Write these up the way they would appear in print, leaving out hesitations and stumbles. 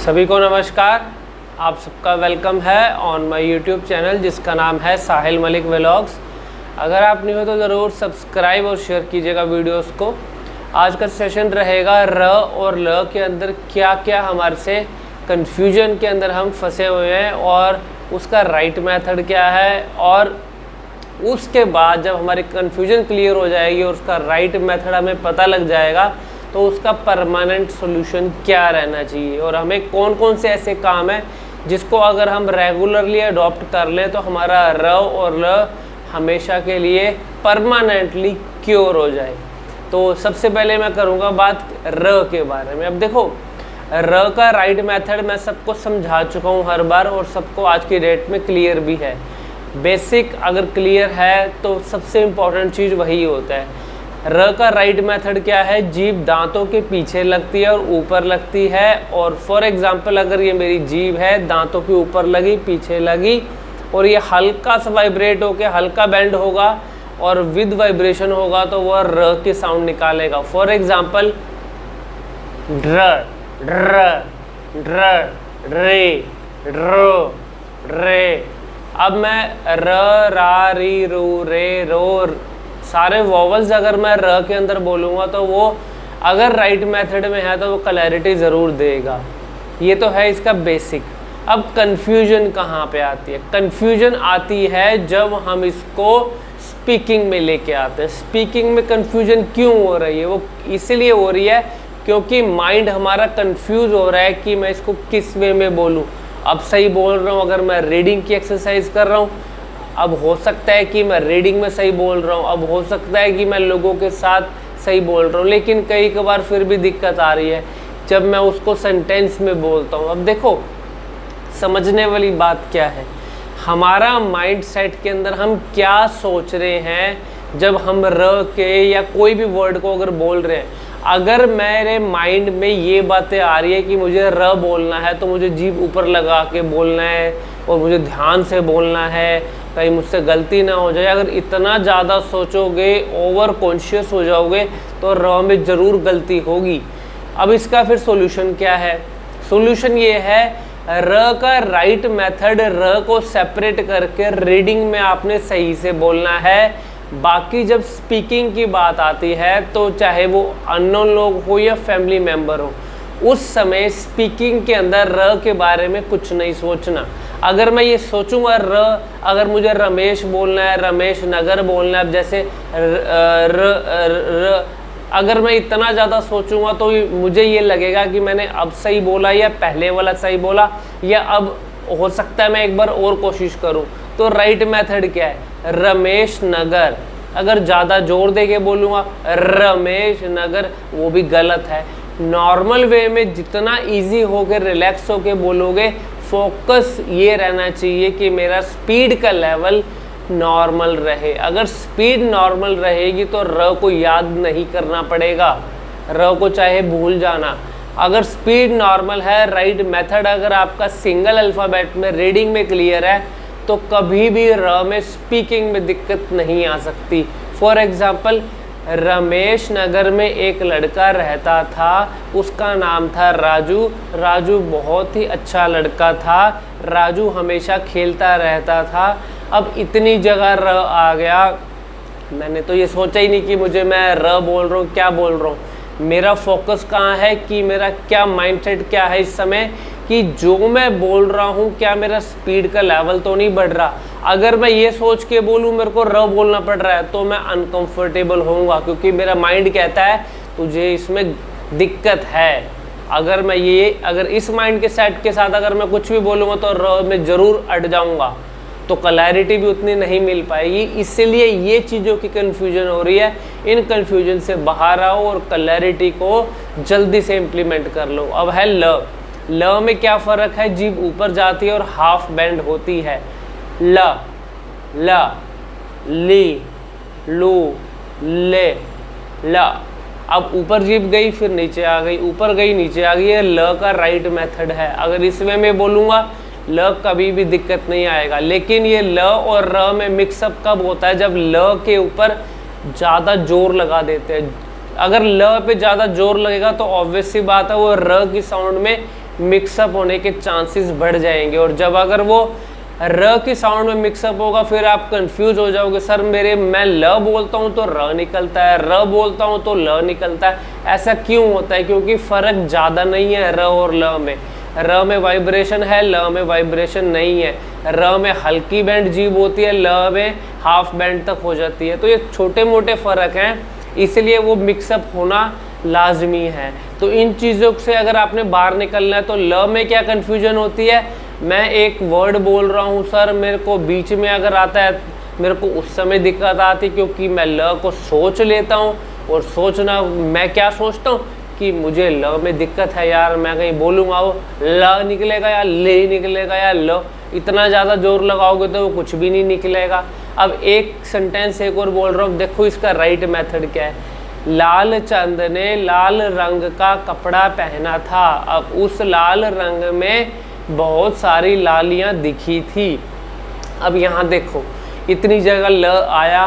सभी को नमस्कार। आप सबका वेलकम है ऑन माय यूट्यूब चैनल जिसका नाम है साहिल मलिक व्लॉग्स। अगर आप नहीं हो तो ज़रूर सब्सक्राइब और शेयर कीजिएगा वीडियोस को। आज का सेशन रहेगा र और ल के अंदर क्या क्या हमारे से कन्फ्यूजन के अंदर हम फंसे हुए हैं और उसका राइट मेथड क्या है, और उसके बाद जब हमारी कन्फ्यूजन क्लियर हो जाएगी और उसका राइट मेथड हमें पता लग जाएगा तो उसका परमानेंट सॉल्यूशन क्या रहना चाहिए, और हमें कौन कौन से ऐसे काम हैं जिसको अगर हम रेगुलरली अडॉप्ट कर लें तो हमारा र और ल हमेशा के लिए परमानेंटली क्योर हो जाए। तो सबसे पहले मैं करूँगा बात र के बारे में। अब देखो, र का राइट मेथड मैं सबको समझा चुका हूँ हर बार, और सबको आज की डेट में क्लियर भी है। बेसिक अगर क्लियर है तो सबसे इम्पॉर्टेंट चीज़ वही होता है। र का राइट मेथड क्या है? जीभ दांतों के पीछे लगती है और ऊपर लगती है। और फॉर एग्जांपल अगर ये मेरी जीभ है, दांतों के ऊपर लगी, पीछे लगी, और ये हल्का सा वाइब्रेट होकर हल्का बेंड होगा और विद वाइब्रेशन होगा तो वह र के साउंड निकालेगा। फॉर एग्जांपल ड्र, ड्र, ड्र, रे, ड्रो, रे। अब मैं र, रा, री, रू, रे, रो, सारे वॉवल्स अगर मैं र के अंदर बोलूँगा तो वो अगर राइट मेथड में है तो वो क्लैरिटी ज़रूर देगा। ये तो है इसका बेसिक। अब कन्फ्यूजन कहाँ पे आती है? कन्फ्यूजन आती है जब हम इसको स्पीकिंग में लेके आते हैं। स्पीकिंग में कन्फ्यूजन क्यों हो रही है? वो इसीलिए हो रही है क्योंकि माइंड हमारा कन्फ्यूज़ हो रहा है कि मैं इसको किस वे में बोलूँ। अब सही बोल रहा हूँ अगर मैं रीडिंग की एक्सरसाइज कर रहा हूँ, अब हो सकता है कि मैं रीडिंग में सही बोल रहा हूँ, अब हो सकता है कि मैं लोगों के साथ सही बोल रहा हूँ, लेकिन कई बार फिर भी दिक्कत आ रही है जब मैं उसको सेंटेंस में बोलता हूँ। अब देखो, समझने वाली बात क्या है, हमारा माइंड सेट के अंदर हम क्या सोच रहे हैं जब हम र के या कोई भी वर्ड को अगर बोल रहे हैं। अगर मेरे माइंड में ये बातें आ रही है कि मुझे र बोलना है तो मुझे जीभ ऊपर लगा के बोलना है और मुझे ध्यान से बोलना है, कहीं मुझसे गलती ना हो जाए। अगर इतना ज़्यादा सोचोगे, ओवर कॉन्शियस हो जाओगे तो र में ज़रूर गलती होगी। अब इसका फिर सॉल्यूशन क्या है? सॉल्यूशन ये है, र का राइट मेथड, र को सेपरेट करके रीडिंग में आपने सही से बोलना है। बाकी जब स्पीकिंग की बात आती है तो चाहे वो अननोन लोग हो या फैमिली मेम्बर हो, उस समय स्पीकिंग के अंदर र के बारे में कुछ नहीं सोचना। अगर मैं ये सोचूंगा र, अगर मुझे रमेश बोलना है, रमेश नगर बोलना है, जैसे अगर मैं इतना ज़्यादा सोचूंगा तो मुझे ये लगेगा कि मैंने अब सही बोला या पहले वाला सही बोला, या अब हो सकता है मैं एक बार और कोशिश करूं। तो राइट मेथड क्या है? रमेश नगर। अगर ज़्यादा जोर दे के बोलूँगा रमेश नगर, वो भी गलत है। नॉर्मल वे में जितना इजी होकर रिलैक्स होकर बोलोगे, फोकस ये रहना चाहिए कि मेरा स्पीड का लेवल नॉर्मल रहे। अगर स्पीड नॉर्मल रहेगी तो र को याद नहीं करना पड़ेगा, र को चाहे भूल जाना। अगर स्पीड नॉर्मल है, राइट मेथड अगर आपका सिंगल अल्फ़ाबेट में रीडिंग में क्लियर है तो कभी भी र में स्पीकिंग में दिक्कत नहीं आ सकती। फॉर एग्ज़ाम्पल, रमेश नगर में एक लड़का रहता था, उसका नाम था राजू। राजू बहुत ही अच्छा लड़का था, राजू हमेशा खेलता रहता था। अब इतनी जगह र आ गया, मैंने तो ये सोचा ही नहीं कि मैं र बोल रहा हूँ, क्या बोल रहा हूँ। मेरा फोकस कहाँ है कि मेरा क्या माइंडसेट क्या है इस समय, कि जो मैं बोल रहा हूँ क्या मेरा स्पीड का लेवल तो नहीं बढ़ रहा। अगर मैं ये सोच के बोलूँ मेरे को र बोलना पड़ रहा है तो मैं अनकंफर्टेबल होऊंगा, क्योंकि मेरा माइंड कहता है तुझे इसमें दिक्कत है। अगर इस माइंड के सेट के साथ अगर मैं कुछ भी बोलूँगा तो र में ज़रूर अट जाऊँगा, तो क्लैरिटी भी उतनी नहीं मिल पाएगी। इसीलिए ये चीज़ों की कन्फ्यूजन हो रही है। इन कन्फ्यूजन से बाहर आओ और क्लैरिटी को जल्दी से इम्प्लीमेंट कर लो। अब है ल। ल में क्या फ़र्क है? जीभ ऊपर जाती है और हाफ बेंड होती है। ल, ल, ली, लू, ले, ल। अब ऊपर जीभ गई फिर नीचे आ गई, ऊपर गई नीचे आ गई। ये ल का राइट मेथड है। अगर इस वे में बोलूँगा ल कभी भी दिक्कत नहीं आएगा। लेकिन ये ल और र में मिक्सअप कब होता है? जब ल के ऊपर ज़्यादा जोर लगा देते हैं। अगर ल पे ज़्यादा जोर लगेगा तो ऑब्वियस सी बात है वो र की साउंड में मिक्सअप होने के चांसेस बढ़ जाएंगे। और जब अगर वो र की साउंड में मिक्सअप होगा फिर आप कंफ्यूज हो जाओगे, सर मैं ल बोलता हूँ तो र निकलता है, र बोलता हूँ तो ल निकलता है, ऐसा क्यों होता है? क्योंकि फ़र्क ज़्यादा नहीं है र और ल में। र में वाइब्रेशन है, ल में वाइब्रेशन नहीं है। र में हल्की बैंड जीभ होती है, ल में हाफ बैंड तक हो जाती है। तो ये छोटे मोटे फ़र्क हैं, इसलिए वो मिक्सअप होना लाजमी है। तो इन चीज़ों से अगर आपने बाहर निकलना है तो ल में क्या कन्फ्यूजन होती है, मैं एक वर्ड बोल रहा हूँ सर, मेरे को बीच में अगर आता है मेरे को उस समय दिक्कत आती, क्योंकि मैं ल को सोच लेता हूँ। और सोचना, मैं क्या सोचता हूँ कि मुझे ल में दिक्कत है यार, मैं कहीं बोलूँगा वो ल निकलेगा या ले निकलेगा या ल, इतना ज़्यादा जोर लगाओगे तो वो कुछ भी नहीं निकलेगा। अब एक सेंटेंस एक और बोल रहा हूँ, देखो इसका राइट मेथड क्या है। लाल चंद ने लाल रंग का कपड़ा पहना था, अब उस लाल रंग में बहुत सारी लालियाँ दिखी थी। अब यहाँ देखो इतनी जगह ल आया,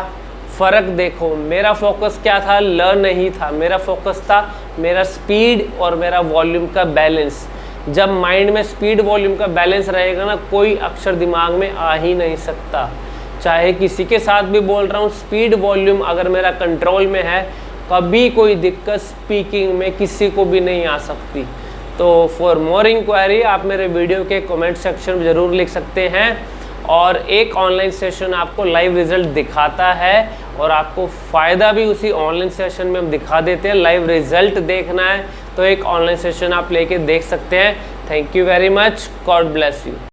फ़र्क देखो, मेरा फोकस क्या था, ल नहीं था, मेरा फोकस था मेरा स्पीड और मेरा वॉल्यूम का बैलेंस। जब माइंड में स्पीड वॉल्यूम का बैलेंस रहेगा ना, कोई अक्षर दिमाग में आ ही नहीं सकता। चाहे किसी के साथ भी बोल रहा हूँ, स्पीड वॉल्यूम अगर मेरा कंट्रोल में है, कभी कोई दिक्कत स्पीकिंग में किसी को भी नहीं आ सकती। तो फॉर मोर इंक्वायरी आप मेरे वीडियो के कमेंट सेक्शन में ज़रूर लिख सकते हैं। और एक ऑनलाइन सेशन आपको लाइव रिज़ल्ट दिखाता है और आपको फ़ायदा भी उसी ऑनलाइन सेशन में हम दिखा देते हैं। लाइव रिज़ल्ट देखना है तो एक ऑनलाइन सेशन आप लेके देख सकते हैं। Thank you very much, God bless you.